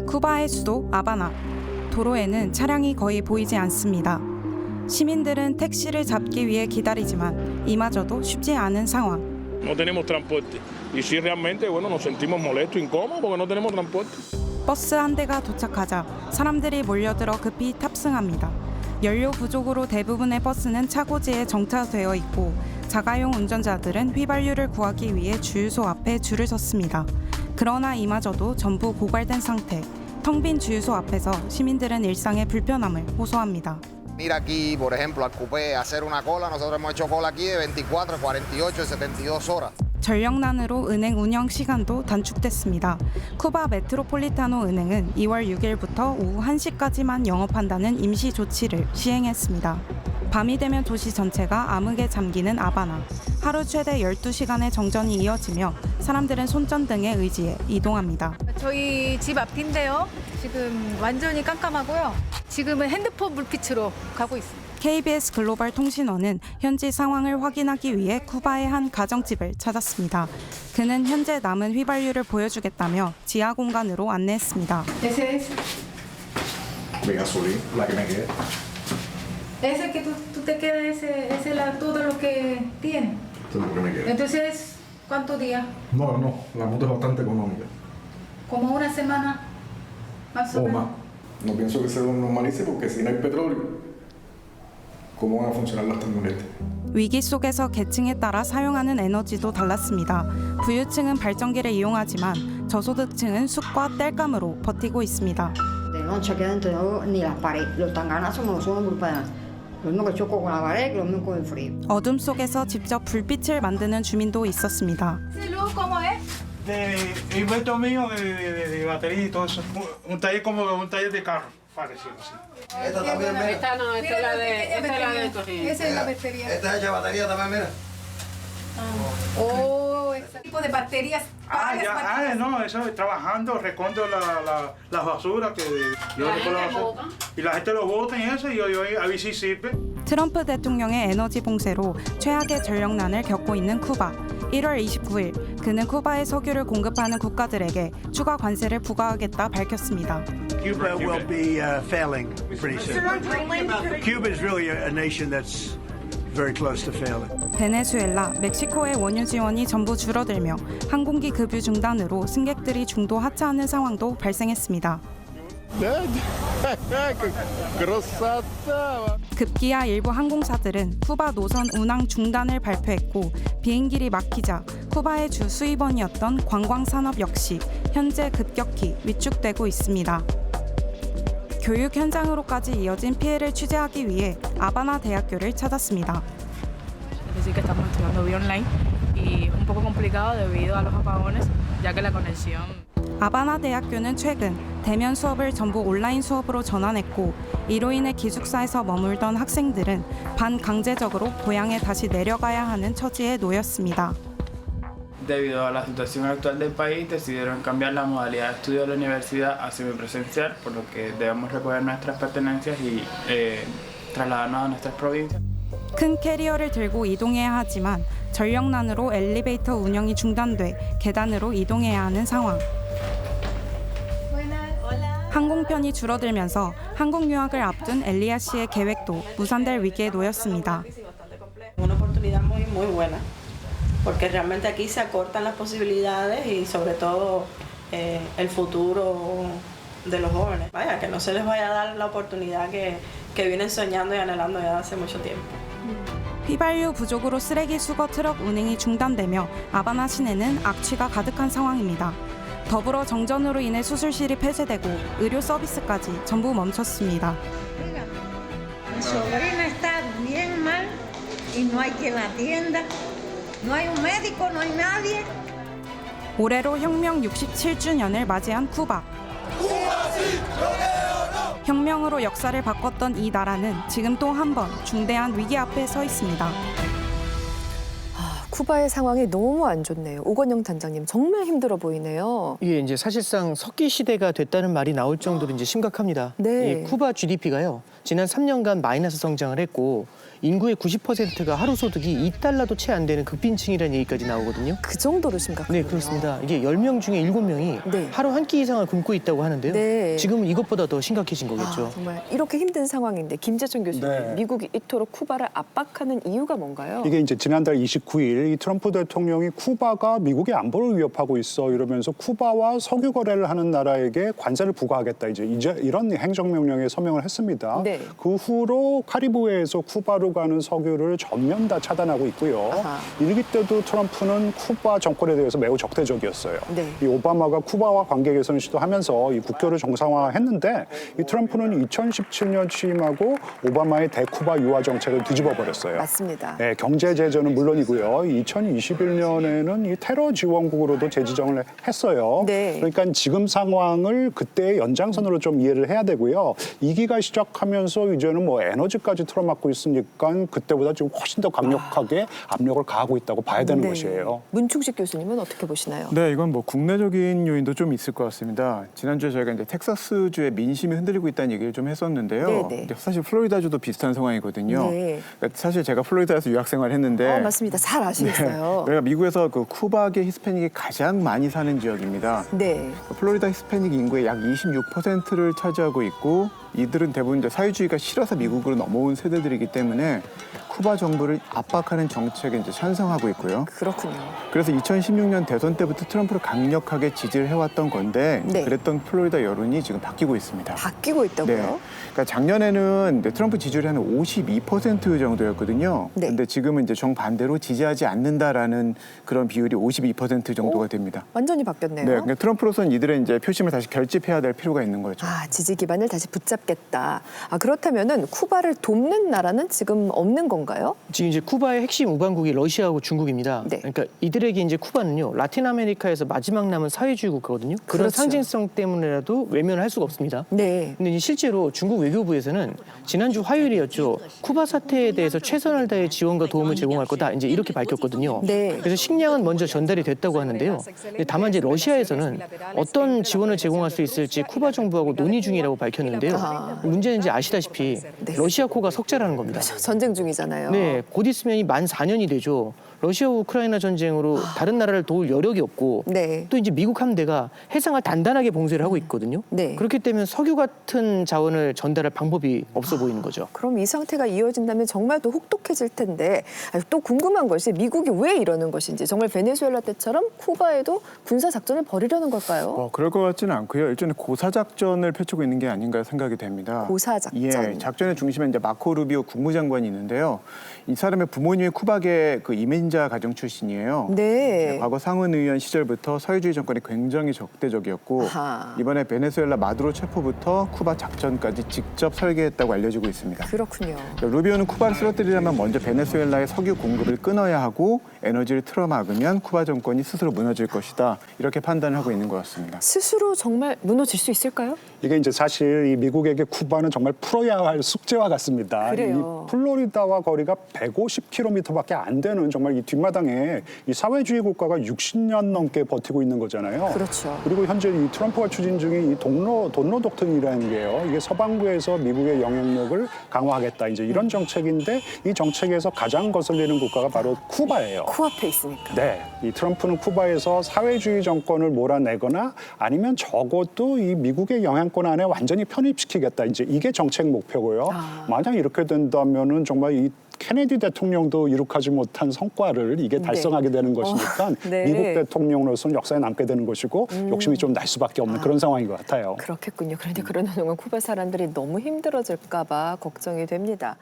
쿠바의 수도 아바나. 도로에는 차량이 거의 보이지 않습니다. 시민들은 택시를 잡기 위해 기다리지만 이마저도 쉽지 않은 상황. No tenemos transporte. Y sí, realmente, bueno, nos sentimos molestos, incómodos porque no tenemos transporte. 버스 한 대가 도착하자 사람들이 몰려들어 급히 탑승합니다. 연료 부족으로 대부분의 버스는 차고지에 정차되어 있고 자가용 운전자들은 휘발유를 구하기 위해 주유소 앞에 줄을 섰습니다. 그러나 이마저도 전부 고갈된 상태. 텅 빈 주유소 앞에서 시민들은 일상의 불편함을 호소합니다. Ir aquí, por ejemplo, al cupé, hacer una cola. Nosotros hemos hecho cola aquí de 24, 48, 72 horas. 전력난으로 은행 운영 시간도 단축됐습니다. 쿠바 메트로폴리타노 은행은 2월 6일부터 오후 1시까지만 영업한다는 임시 조치를 시행했습니다. 밤이 되면 도시 전체가 암흑에 잠기는 아바나. 하루 최대 12시간의 정전이 이어지며 사람들은 손전등에 의지해 이동합니다. 저희 집 앞인데요. 지금 완전히 깜깜하고요. 지금은 핸드폰 불빛으로 가고 있습니다. KBS 글로벌 통신원은 현지 상황을 확인하기 위해 쿠바의 한 가정집을 찾았습니다. 그는 현재 남은 휘발유를 보여주겠다며 지하 공간으로 안내했습니다. Ese es. De gasolina, la que me quede. Ese que tú te quedas, ese es todo lo que tiene. Esto es lo que me queda. Entonces, ¿cuántos días? No, la moto es bastante económica. Como una semana más o O menos. más. No pienso que se normalice porque si no hay petróleo, ¿cómo van a funcionar las camionetas? 위기 속에서 계층에 따라 사용하는 에너지도 달랐습니다. 부유층은 발전기를 이용하지만 저소득층은 숯과 땔감으로 버티고 있습니다. De noche aquí adentro ni las paredes, los tanganas como los suben por para lo mismo que choco con la pared, lo mismo con el frío. 어둠 속에서 직접 불빛을 만드는 주민도 있었습니다. ¿Ese luz cómo es? De invento mío de batería y todo eso. Un taller como un taller de carro, parecido así. Esta también, mira. Esta no, esta es la de Esa Torrijos. es la batería. Esta es hecha de batería también, mira. Oh, ese tipo de baterías. varias baterías. No, eso trabajando, recondo las basuras que yo La recojo gente basura. bota. Y la gente lo bota y eso, y yo a ver si sirve. 트럼프 대통령의 에너지 봉쇄로 최악의 전력난을 겪고 있는 쿠바. 1월 29일 그는 쿠바에 석유를 공급하는 국가들에게 추가 관세를 부과하겠다 밝혔습니다. Cuba will be failing pretty soon. Cuba is really a nation that's very close to failing. 베네수엘라, 멕시코의 원유 지원이 전부 줄어들며 항공기 급유 중단으로 승객들이 중도 하차하는 상황도 발생했습니다. 급기야 일부 항공사들은 쿠바 노선 운항 중단을 발표했고 비행길이 막히자 쿠바의 주 수입원이었던 관광산업 역시 현재 급격히 위축되고 있습니다. 교육 현장으로까지 이어진 피해를 취재하기 위해 아바나 대학교를 찾았습니다. Es decir, que estamos estudiando vía online y es un poco complicado debido a los apagones, ya que la conexión. 아바나 대학교는 최근 대면 수업을 전부 온라인 수업으로 전환했고 이로 인해 기숙사에서 머물던 학생들은 반강제적으로 고향에 다시 내려가야 하는 처지에 놓였습니다. Debido a la situación actual del país, decidieron cambiar la modalidad de estudio de la universidad a semipresencial, por lo que debemos recoger nuestras pertenencias y trasladarnos a nuestras provincias. 큰 캐리어를 들고 이동해야 하지만 전력난으로 엘리베이터 운영이 중단돼 계단으로 이동해야 하는 상황. 항공편이 줄어들면서 한국 유학을 앞둔 엘리아 씨의 계획도 무산될 위기에 놓였습니다. Una oportunidad muy buena, porque realmente aquí se acortan las posibilidades y sobre todo el futuro de los jóvenes. Vaya, que no se les vaya a dar la oportunidad que vienen soñando y anhelando ya hace mucho tiempo. 휘발유 부족으로 쓰레기 수거 트럭 운행이 중단되며 아바나 시내는 악취가 가득한 상황입니다. 더불어 정전으로 인해 수술실이 폐쇄되고 의료 서비스까지 전부 멈췄습니다. Mi sobrina está bien mal y no hay quien la atienda. No hay un médico, no hay nadie. 올해로 혁명 67주년을 맞이한 쿠바. 혁명으로 역사를 바꿨던 이 나라는 지금 또 한 번 중대한 위기 앞에 서 있습니다. 쿠바의 상황이 너무 안 좋네요. 오건영 단장님 정말 힘들어 보이네요. 이게 이제 사실상 석기 시대가 됐다는 말이 나올 정도로 이제 심각합니다. 네. 이 쿠바 GDP가요. 지난 3년간 마이너스 성장을 했고 인구의 90%가 하루 소득이 $2도 채 안 되는 극빈층이라는 얘기까지 나오거든요. 그 정도로 심각해요. 네, 그렇습니다. 이게 10명 중에 7명이 네. 하루 한 끼 이상을 굶고 있다고 하는데요. 네. 지금은 이것보다 더 심각해진 거겠죠. 정말 이렇게 힘든 상황인데 김재천 교수님, 네. 미국이 이토록 쿠바를 압박하는 이유가 뭔가요? 이게 이제 지난달 29일 이 트럼프 대통령이 쿠바가 미국의 안보를 위협하고 있어 이러면서 쿠바와 석유 거래를 하는 나라에게 관세를 부과하겠다 이제 이런 행정명령에 서명을 했습니다. 네. 그 후로 카리브해에서 쿠바로 가는 석유를 전면 다 차단하고 있고요. 아하. 이르기 때도 트럼프는 쿠바 정권에 대해서 매우 적대적이었어요. 네. 이 오바마가 쿠바와 관계 개선을 시도하면서 이 국교를 정상화했는데 이 트럼프는 2017년 취임하고 오바마의 대쿠바 유화 정책을 뒤집어 버렸어요. 맞습니다. 네, 경제 제재는 물론이고요. 2021년에는 이 테러 지원국으로도 재지정을 했어요. 네. 그러니까 지금 상황을 그때의 연장선으로 좀 이해를 해야 되고요. 2기가 시작하면서 이제는 뭐 에너지까지 틀어막고 있으니까 그때보다 좀 훨씬 더 강력하게 압력을 가하고 있다고 봐야 되는 네. 것이에요. 문충식 교수님은 어떻게 보시나요? 네, 이건 뭐 국내적인 요인도 좀 있을 것 같습니다. 지난주에 저희가 이제 텍사스주의 민심이 흔들리고 있다는 얘기를 좀 했었는데요. 네네. 근데 사실 플로리다주도 비슷한 상황이거든요. 네. 그러니까 사실 제가 플로리다에서 유학 생활을 했는데 맞습니다. 잘 아시겠어요. 여기가 미국에서 그 쿠바계 히스패닉이 가장 많이 사는 지역입니다. 네. 플로리다 히스패닉 인구의 약 26%를 차지하고 있고 이들은 대부분 이제 사회주의가 싫어서 미국으로 넘어온 세대들이기 때문에 쿠바 정부를 압박하는 정책에 이제 찬성하고 있고요. 그렇군요. 그래서 2016년 대선 때부터 트럼프를 강력하게 지지를 해왔던 건데 네. 그랬던 플로리다 여론이 지금 바뀌고 있습니다. 바뀌고 있다고요? 네. 그러니까 작년에는 트럼프 지지율이 한 52% 정도였거든요. 네. 근데 지금은 이제 정반대로 지지하지 않는다라는 그런 비율이 52% 정도가 됩니다. 완전히 바뀌었네요. 네, 그러니까 트럼프로서는 이들의 이제 표심을 다시 결집해야 될 필요가 있는 거죠. 지지 기반을 다시 붙잡겠다. 그렇다면은 쿠바를 돕는 나라는 지금 없는 건가요? 지금 이제 쿠바의 핵심 우방국이 러시아하고 중국입니다. 네. 그러니까 이들에게 이제 쿠바는요 라틴 아메리카에서 마지막 남은 사회주의 국가거든요. 그런 그렇죠. 상징성 때문에라도 외면을 할 수가 없습니다. 네. 근데 이제 실제로 중국 외교부에서는 지난주 화요일이었죠. 쿠바 사태에 대해서 최선을 다해 지원과 도움을 제공할 거다. 이제 이렇게 밝혔거든요. 네. 그래서 식량은 먼저 전달이 됐다고 하는데요. 근데 다만 이제 러시아에서는 어떤 지원을 제공할 수 있을지 쿠바 정부하고 논의 중이라고 밝혔는데요. 문제는 이제 아시다시피 러시아코가 석자라는 겁니다. 전쟁 중이잖아요. 네, 곧 있으면 만 4년이 되죠. 러시아 우크라이나 전쟁으로 다른 나라를 도울 여력이 없고 네. 또 이제 미국 함대가 해상을 단단하게 봉쇄를 하고 있거든요. 네. 그렇기 때문에 석유 같은 자원을 전달할 방법이 없어 보이는 거죠. 그럼 이 상태가 이어진다면 정말 또 혹독해질 텐데 또 궁금한 것이 미국이 왜 이러는 것인지 정말 베네수엘라 때처럼 쿠바에도 군사 작전을 벌이려는 걸까요? 그럴 것 같지는 않고요. 일종의 고사 작전을 펼치고 있는 게 아닌가 생각이 됩니다. 고사 작전. 예, 작전의 중심에 이제 마코 루비오 국무장관이 있는데요. 이 사람의 부모님이 쿠바계 그 이민자 가정 출신이에요. 네. 과거 상원 의원 시절부터 사회주의 정권이 굉장히 적대적이었고 아하. 이번에 베네수엘라 마두로 체포부터 쿠바 작전까지 직접 설계했다고 알려지고 있습니다. 그렇군요. 루비오는 쿠바를 쓰러뜨리려면 먼저 베네수엘라의 석유 공급을 끊어야 하고 에너지를 틀어막으면 쿠바 정권이 스스로 무너질 것이다. 이렇게 판단을 하고 있는 것 같습니다. 스스로 정말 무너질 수 있을까요? 이게 이제 사실 이 미국에게 쿠바는 정말 풀어야 할 숙제와 같습니다. 그래요. 이 플로리다와 거리가 150km밖에 안 되는 정말 이 뒷마당에 이 사회주의 국가가 60년 넘게 버티고 있는 거잖아요. 그렇죠. 그리고 현재 이 트럼프가 추진 중인 이 돈로 독트린이라는 게요. 이게 서방부에서 미국의 영향력을 강화하겠다. 이제 이런 정책인데 이 정책에서 가장 거슬리는 국가가 바로 쿠바예요. 코앞에 있으니까. 네, 이 트럼프는 쿠바에서 사회주의 정권을 몰아내거나 아니면 적어도 이 미국의 영향권 안에 완전히 편입시키겠다. 이제 이게 정책 목표고요. 만약 이렇게 된다면은 정말 이 케네디 대통령도 이룩하지 못한 성과를 이게 달성하게 되는 것이니까 네. 미국 대통령으로서는 역사에 남게 되는 것이고 욕심이 좀 날 수밖에 없는 그런 상황인 것 같아요. 그렇겠군요. 그런데 그러는 동안 쿠바 사람들이 너무 힘들어질까 봐 걱정이 됩니다.